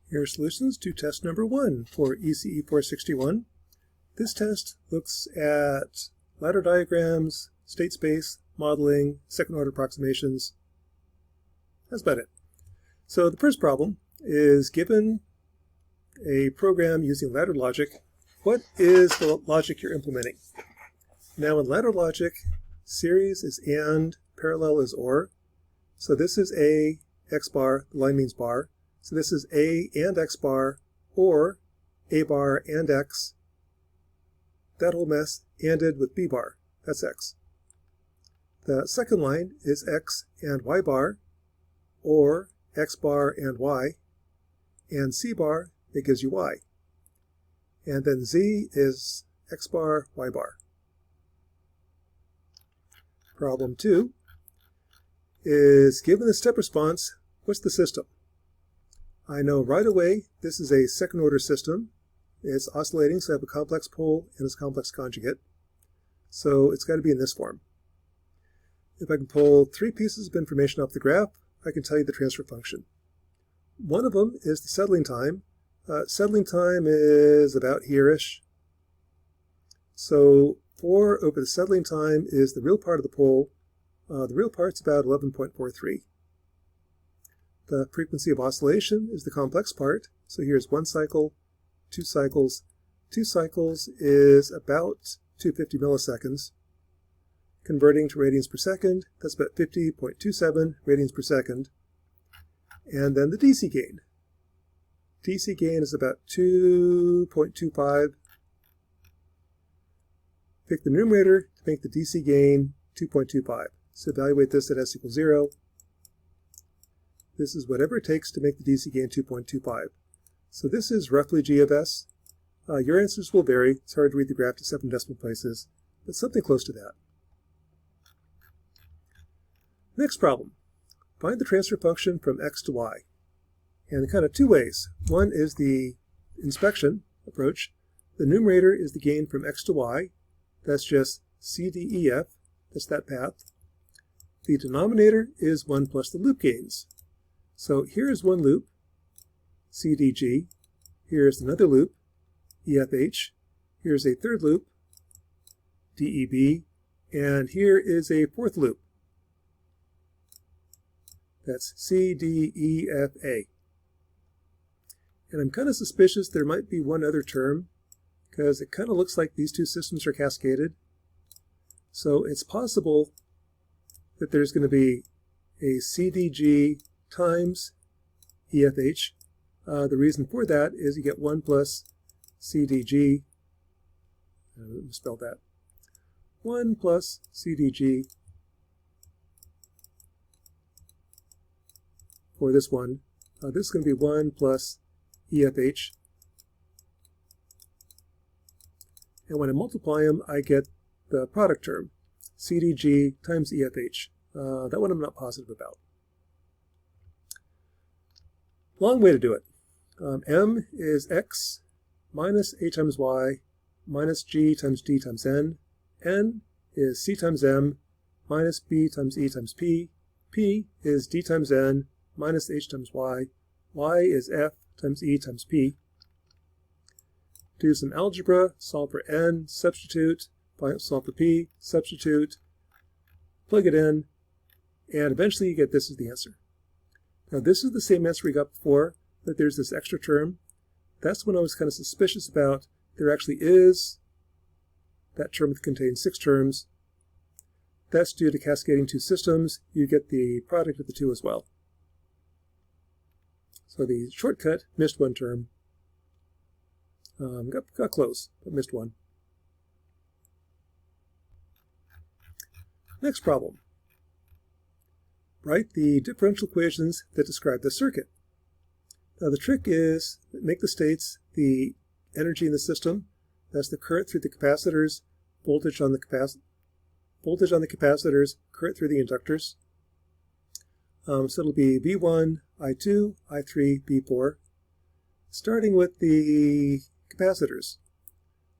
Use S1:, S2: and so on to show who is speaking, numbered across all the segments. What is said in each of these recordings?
S1: Here are solutions to test number 1 for ECE 461. This test looks at ladder diagrams, state space, modeling, second-order approximations. That's about it. So the first problem is given a program using ladder logic. What is the logic you're implementing? Now in ladder logic, series is AND, parallel is OR. So this is A, X bar, the line means bar. So this is A and X bar, or A bar and X. That whole mess ANDed with B bar. That's X. The second line is X and Y bar, or X bar and Y, and C bar, it gives you Y. And then Z is X bar, Y bar. Problem 2 is given the step response, what's the system? I know right away this is a second order system. It's oscillating, so I have a complex pole and its complex conjugate. So it's got to be in this form. If I can pull 3 pieces of information off the graph, I can tell you the transfer function. One of them is the settling time. Settling time is about here-ish. So 4 over the settling time is the real part of the pole. The real part's about 11.43. The frequency of oscillation is the complex part. So here's 1 cycle, 2 cycles. 2 cycles is about 250 milliseconds. Converting to radians per second, that's about 50.27 radians per second. And then the DC gain. DC gain is about 2.25. Pick the numerator to make the DC gain 2.25. So evaluate this at s equals 0. This is whatever it takes to make the DC gain 2.25. So this is roughly G of S. Your answers will vary. It's hard to read the graph to 7 decimal places, but something close to that. Next problem. Find the transfer function from X to Y. And kind of 2 ways. One is the inspection approach. The numerator is the gain from X to Y. That's just CDEF. That's that path. The denominator is 1 plus the loop gains. So here's one loop, CDG. Here's another loop, EFH. Here's a third loop, DEB. And here is a fourth loop. That's CDEFA. And I'm kind of suspicious there might be one other term, because it kind of looks like these 2 systems are cascaded. So it's possible that there's going to be a CDG times EFH. The reason for that is you get 1 plus CDG. Let me spell that. 1 plus CDG for this one. This is going to be 1 plus EFH. And when I multiply them, I get the product term, CDG times EFH. That one I'm not positive about. Long way to do it. M is X minus A times Y minus G times D times N. N is C times M minus B times E times P. P is D times N minus H times Y. Y is F times E times P. Do some algebra, solve for N, substitute, solve for P, substitute, plug it in, and eventually you get this as the answer. Now this is the same answer we got before, but there's this extra term. That's when I was kind of suspicious about. There actually is that term that contains 6 terms. That's due to cascading 2 systems. You get the product of the 2 as well. So the shortcut missed 1 term. Got close, but missed 1. Next problem. Write the differential equations that describe the circuit. Now the trick is make the states the energy in the system. That's the current through the capacitors, voltage on the capacitors, current through the inductors. So it'll be V1, I2, I3, V4. Starting with the capacitors.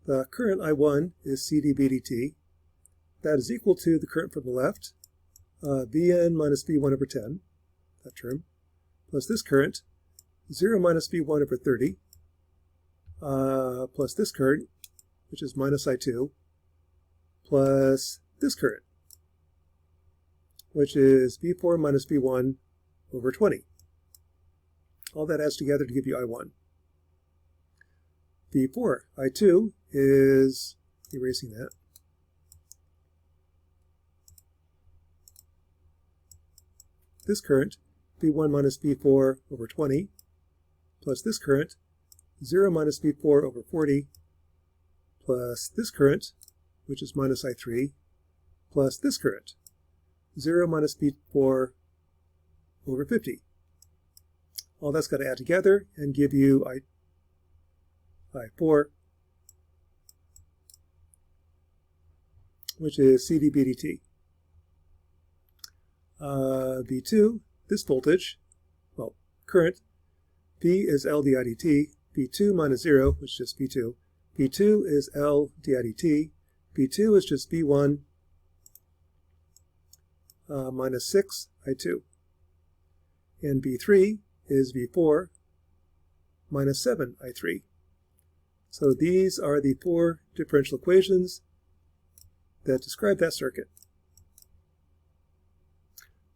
S1: The current I1 is CD by dt. That is equal to the current from the left, Vn minus V1 over 10, that term, plus this current, 0 minus V1 over 30, plus this current, which is minus I2, plus this current, which is V4 minus V1 over 20. All that adds together to give you I1. V4, I2 is, erasing that, this current, V1 minus V4 over 20, plus this current, 0 minus V4 over 40, plus this current, which is minus I3, plus this current, 0 minus V4 over 50. All that's got to add together and give you I4, which is CV BDT. V2, this voltage, well, current, V is L didt, V2 minus 0, which is just V2. V2 is L didt, V2 is just V1 minus 6 I2. And V3 is V4 minus 7 I3. So these are the four differential equations that describe that circuit.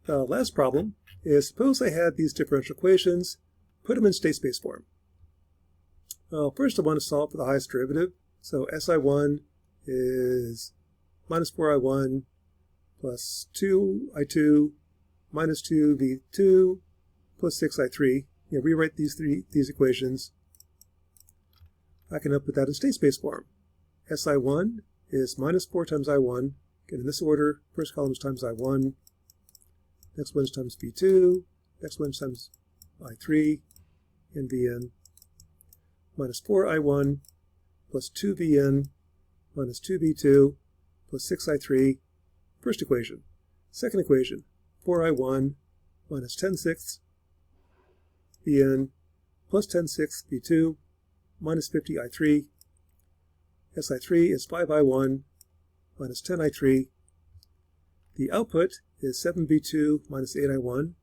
S1: The last problem is, suppose I had these differential equations, put them in state space form. Well, first I want to solve for the highest derivative. So SI1 is minus 4I1 plus 2I2 minus 2V2 plus 6I3. Rewrite these equations. I can put that in state space form. SI1 is minus 4 times I1. Again, in this order, first column is times I1. Next one's times V2, next one's times I3, and Vn, minus 4I1 plus 2Vn minus 2V2 plus 6I3, first equation. Second equation, 4I1 minus 10/6 Vn plus 10/6 V2 minus 50I3. SI3 is 5I1 minus 10I3. The output is 7V2 minus 8I1.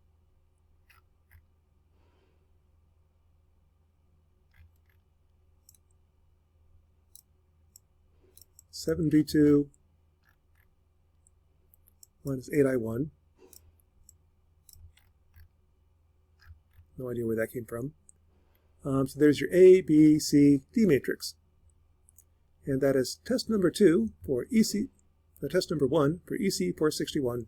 S1: V2 minus 8I1. No idea where that came from. So there's your A, B, C, D matrix. And that is test number 2 for test number 1 for ECE 461.